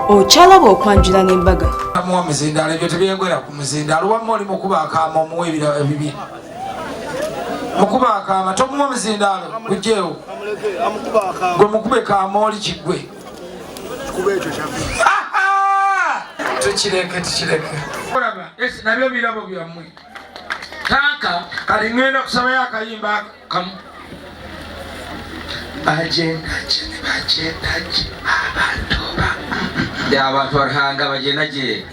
Ochalaba okwanjula n'embaga. Muwa muzindaalo ebyo tebyegwera ku muzindaalo wamma oli mukuba akaama omuwa ebibye mukuba akaama tomuwa muzindaalo gujjeewo gwe mukube kaama oli kiggwe tukireke nabyo birabo byammwe taaka kali ŋŋenda kusabayo akayimba kamu bajendaje abantu barahanga bajendaje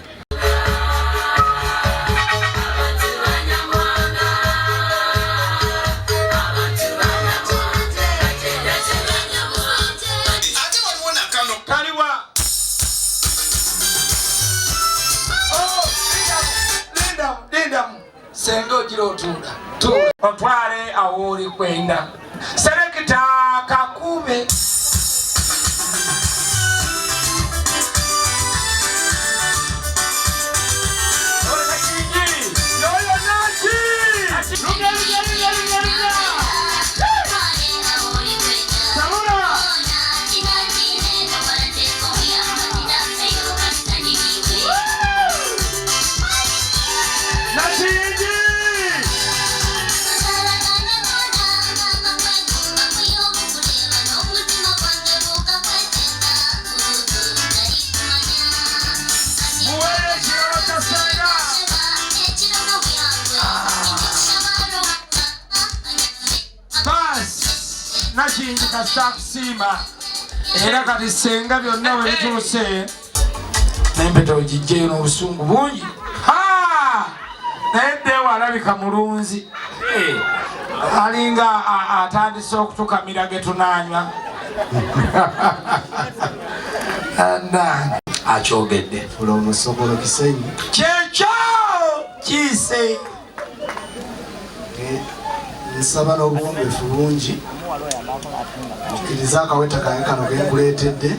senga ogira otunda otwale awo oli kwenda selekita kakube nakingi kasitakusiima era kati senga byonna bwe bituuse n'empeta ogijjeyo n'obusungu bungi naye ddeewo alabika mulunzi alinga atandise okutukamira ge tunaanywa akyogedde olwomusokolo kisenyi kyekyo kiise nsaba n'obuwombeefu bungi okkiriza akaweta kange kano kenkuleetedde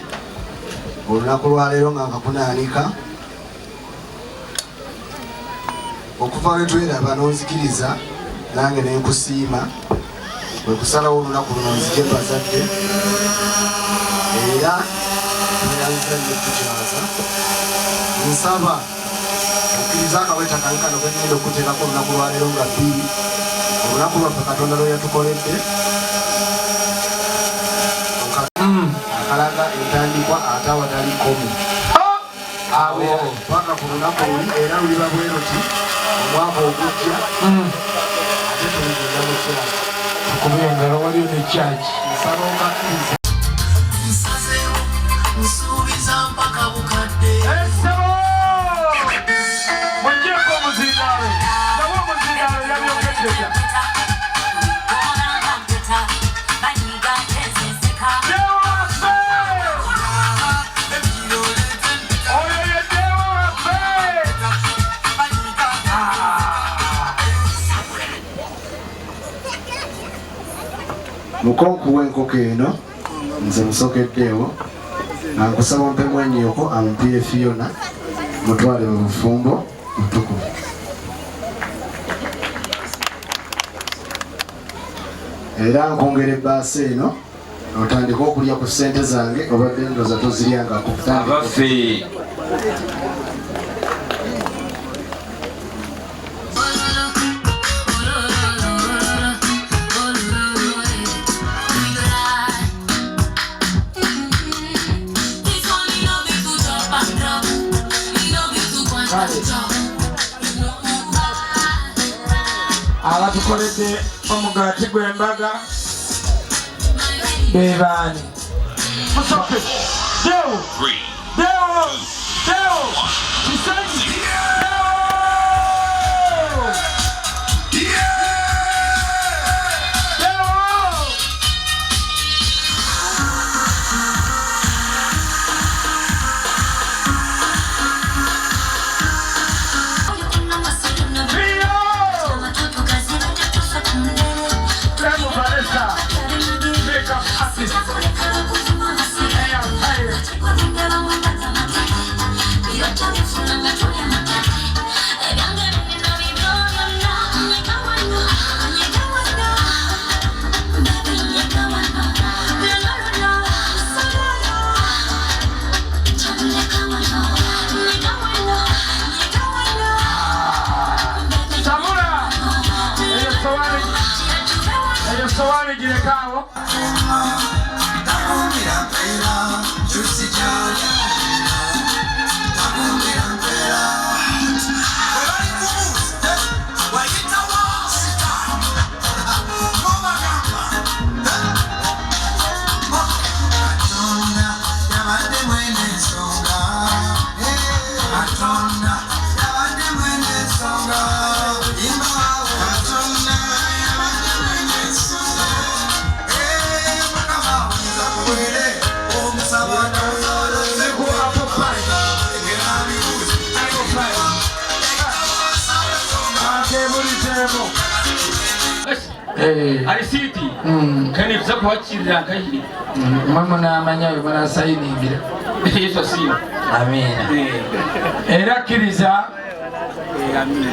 olunaku lwaleero nga nkakunaanika okuva lwe tweraba n'onzikiriza nange nenkusiima bwe kusalawo olunaku luno nzije bazadde era neyanzira nekukyaza nsaba okkiriza akaweta kange kano kengenda okuteekako olunaku lwaleero nga 2 olunaku lwaffe katonda lwe yatukoledde akalaga entandikwa ate awatali komu paka ku lunaku luli era luliba bwe luti omwaka ogujja ate tuligenda mu kyaki tukubengala waliyo ne kyaki nsaba okakkiriza nsazeewo nsuubiza mpaka bukadde mujjeko omuzindaalo nabwo omuzindaalo yabyogeddeza mukonku w'enkoko eno nze musokeddeewo nga nkusaba mpemu ennyoko Amumpeire Fiona mutwale mu bufumbo mutukuvu era nkwongera ebbaasa eno otandika okulya ku ssente zange obadde ndoza toziryangako abaffe abatukoledde omugaati gw'embaga be baani Musoke Dewo Kisenyi Chekao. Arisiti kani kuzapo wachirira kaji mama na manyayo bana saini ngira Yesu asiyo amina era kiriza amina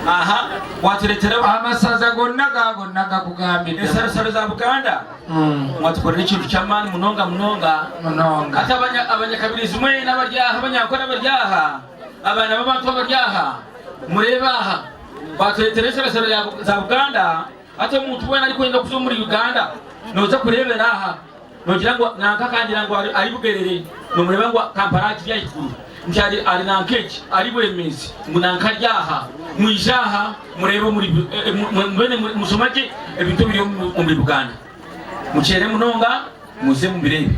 aha watuletera amasaza gonna kugambira esarasaro za Buganda watukorera ikintu cy'amani munonga ata abanyakabirizi mwe n'abaryaha abanyakora n'abaryaha abana b'abantu b'abaryaha murebaha watuletera esarasaro za Buganda ate umuntu wena ari kwenda kuzo muri Uganda noza kurebera aha nogira ngo nankakangira ngo ari bugerere no mureba ngo Kampala kiriya ikuru ncyari ari nankeje ari bwemezi munankaryaha muijaha murebe muri mwene musomaje ebintu biri muri Uganda muchere munonga muze mubirebe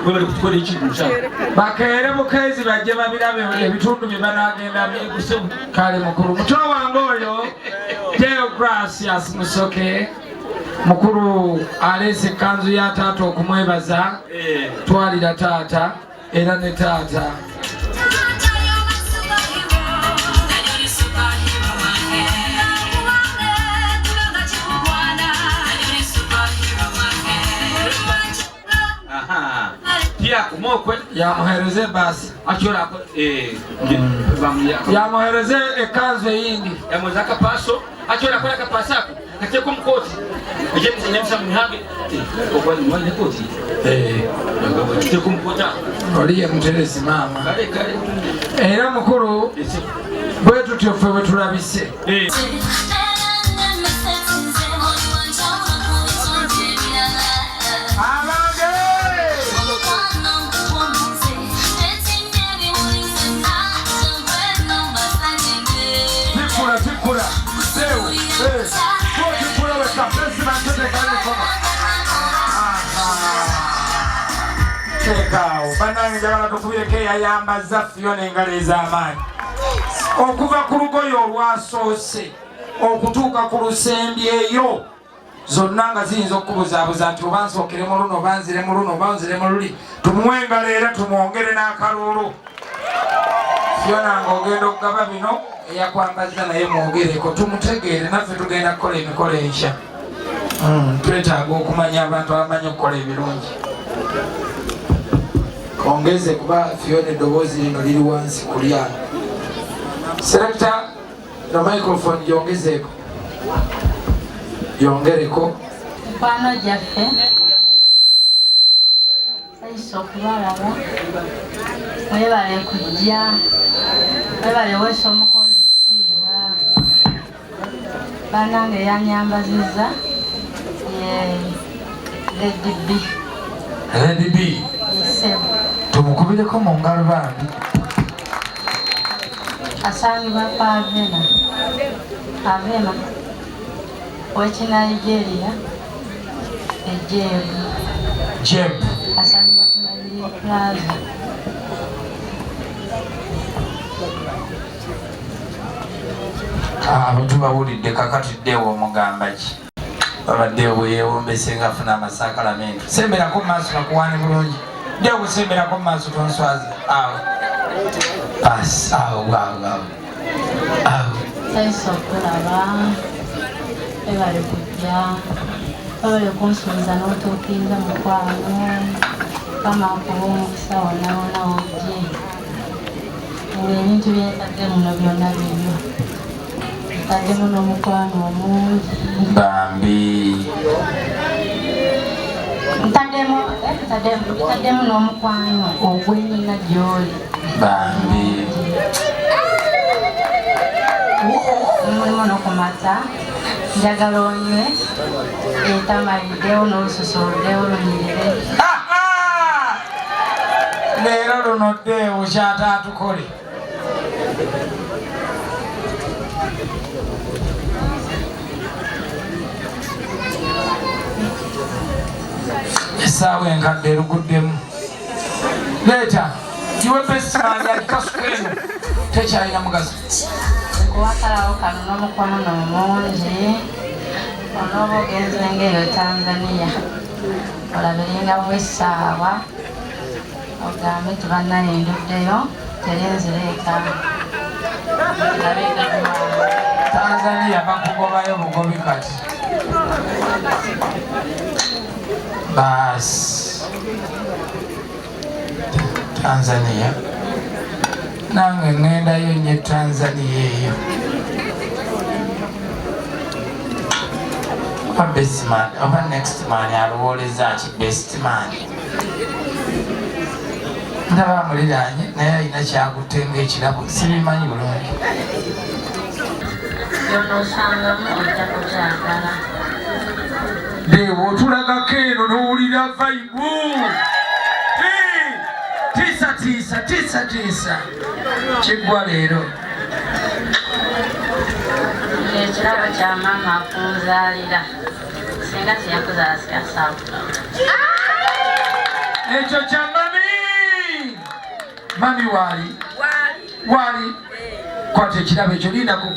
bari kutwara ikintu cyabo bakere mukezi baje babirabe ebitundu bibanagenda biguse kale mukuru muto wangoyo Gracias Musoke mukuru alese kanzu ya tata okumwebaza twalira tata era ne tata pia kumokwe ya muhereze basi achora ya muhereze ekanzu yindi ya muzaka paso achora kwa kapasako kache kumkoti eje mnyamsa mhage kwa ni koti kache kumkota oliye muteresi mama kale era mukuru bwetu tyofe tulabise Chekao banange njagala tukubireko yayambaza Fiona engalo ez'amaanyi okuva ku lugoye olwasoose okutuuka ku lusembi eyo zonna nga ziyinza okukubuzaabuza nti oba nsookere mu luno oba nzire mu luno oba nzire mu luli tumuwe engalo era tumwongere n'akalulu Fiona ng'ogenda okugaba bino eyakwambaza naye mwogereko tumutegeere naffe tugenda kukola emikolo enkya twetaaga okumanya abantu abamanyi okukola ebirungi ongeze kuba Fiona eddoboozi lino liri wansi kulyano Selector the microphone yongezeeko yongereko Bano jaffe saiso kubalaba mwebale kujja mwebale weesa omukola ekitiibwa banange yanyambaziza Lady B tumukubireko mu ngalo bambi asangibwa Avena w'Ekinigeria Jeb asangibwa Kimabiri Plaza abantu bawulidde kakatiddeewo omugamba ki babaddeewo bweyewombese ngaafuna amasakalamentu semberako mu maaso bakuwaane bulungi ddeewo busemberako mu maaso tonswazi awo basi awo saiso okulaba ebale kujja babale kunsuubiza n'otuukinga mukwano kamakuba omukisa wonna ojje ebintu byetadde muno byonna bibyo taddemu n'omukwano omungi bambi taddemu n'omukwano ogwenyina gy'oli bambi mulimu n'okumata njagala onywe etamaliddewo n'olususuluddewo lunyirire. Leero luno ddeewo kyataatukole. Essaawa enkadde eruguddemu. Leeta iwe besitanga kasukeeno tekyalina mugaso. Kuwakalawo kano n'omukono n'omungi onooba ogenze ng'eyo Tanzania olabiringa bw'essaawa ogambe tibannayinduddeyo terinzireeka Tanzania bakugobayo bugobi kati. Baasi Tanzania nange ngendayo nye Tanzania eyo. Best man oba next man aluwoleza ki best man. Ndaba muliraanye naye alina kyakutenga ekirabo sibimanyi bulungi. by'onoosangamu ojja kukyagala. Deewo otulagako eno n'owulira vaibu. Tiisa kiggwa leero. Ekirabo kya maama akunzaalira singa teyakuzaala siyasaabuka. Ekyo kya mami. Mami waali kwata ekirabo ekyo lindako.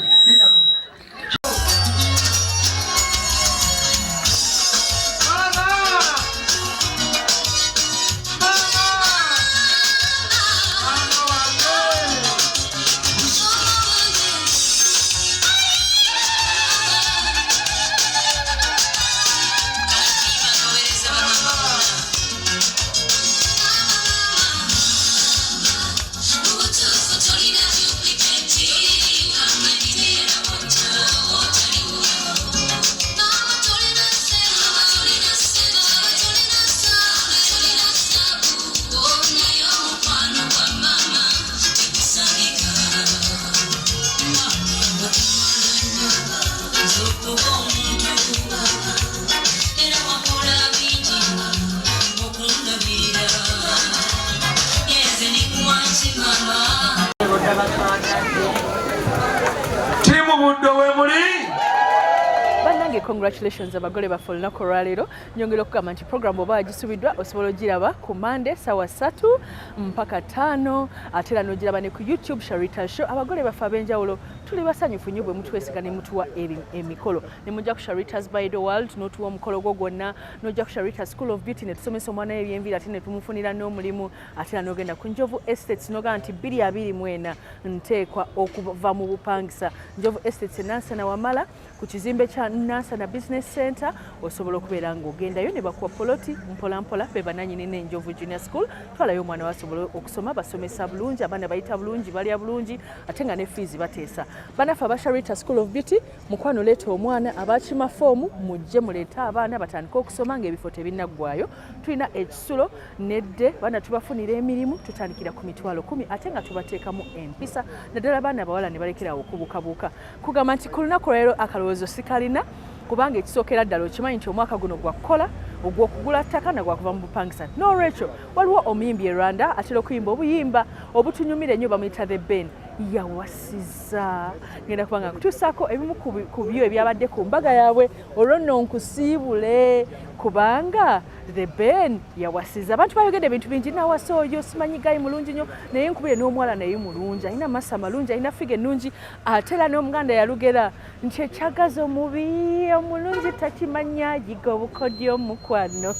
Congratulations abagole baffe olunaku olwaleero. Nyongera okugamba nti program oba wagisubiddwa osobola ogiraba ku Monday sawa 3 mpaka 5 ate era n'ogiraba ne ku YouTube Sharita Show. Abagole baffe ab'enjawulo tuli basanyufu nnyo bwe mutwesiga ne mutuwa emikolo ne mujja ku Sharita's by the World n'otuwa omukolo gwo gwonna n'ojja ku Sharita School of Beauty ne tusomesa omwana ebyenviri ate ne tumufunira n'omulimu ate era n'ogenda ku Njovu Estates n'ogamba nti 224 nteekwa okuva mu bupangisa. Njovu Estates Nansana Wamala ku kizimbe kya Nansana Business Center osobola okubeera ng'ogendayo ne bakuwa poloti mpolampola be bananyini n'Enjovu Junior School. Twalayo omwana wasobola okusoma basomesa bulungi abaana bayita bulungi balya bulungi ate nga ne fees bateesa. Banafa aba Sharita School of Beauty mukwano leeta omwana abakima foomu mujje muleeta abaana batandika okusoma ng'ebifo tebinnaggwayo. Tulina ekisulo nedde baana tubafunira emirimu tutandikira ku mitwalo 10 ate nga tubateekamu empisa naddala abaana abawala ne balekerawo okubukabuka. Kugamba nti ku lunaku leero akalowoozo sikalina kubanga ekisookera ddala okimanyi nti omwaka guno gwa kukola ogw'okugula ttaka na gwakuva mu bupangisa. N'olwekyo waliwo omuyimbi e Rwanda atera okuyimba obuyimba obutunyumira ennyo bamuyita The Ben. Yawasiza ngenda kubanga kutuusaako ebimu ku byo ebyabadde ku mbaga yaabwe olwo nno nkusiibule kubanga The Ben yawasiza. Abantu bayogedde ebintu bingi nawasa oyo simanyi gayi mulungi nnyo naye nkubire n'omuwala naye mulungi alina masa malungi alina figa ennungi ate era n'omuganda yalugera nti ekyagaza omubi omulungi takimanya ayiga obukodyo omukwano.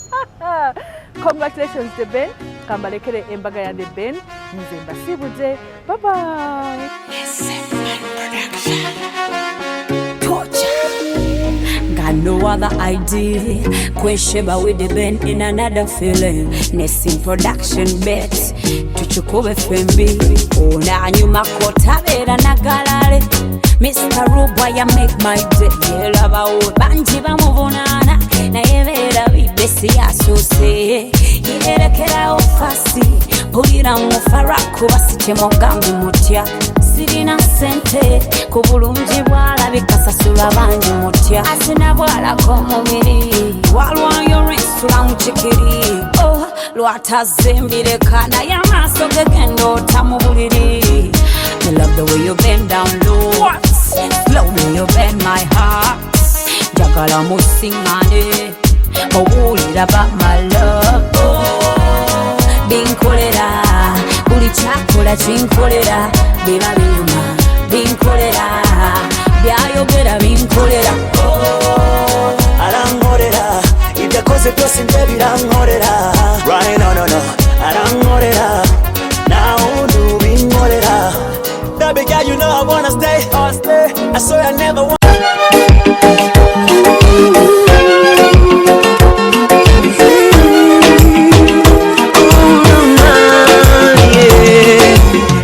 Congratulations The Ben. Kambalekere embaga ya The Ben nze mbasiibuze. Bye bye. Got no other idea. Kwesheba with the band in another feeling. Nessin production bets. Tuchukube FMB. Ona nyuma kota bera nagalale. Mr. Ruba ya make my day. Yelaba o banji bamubonana. Na yevera bibesi asose. Yerekera ofasi. Pulira mufaraku basite mogambi mutya. sirina sente ku bulungi bwalabika sasula bangi mutya asina bwalako omubiri walwayo ensula mu kikiri lwatazimbireka naye amaaso gegenda ota mu buliri. I love the way you bend down low, slowly you bend my heart. Jagala musingane owulira about my love. Binkolera buli kyakola kinkolera biba binyuma binkolera byayogera binkolera arankorera ibyakoze byose nje birankorera right no arankorera now do binkorera. Baby girl, you know I wanna stay. I swear I never want.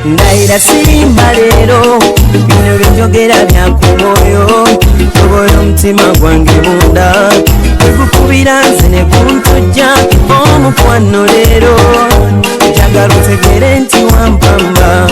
Naira simba lero bino byonjogera byakumoyo tobola omutima gwange munda ekukubira nze ne kuntujja omukwano lero njagala otegere nti wampamba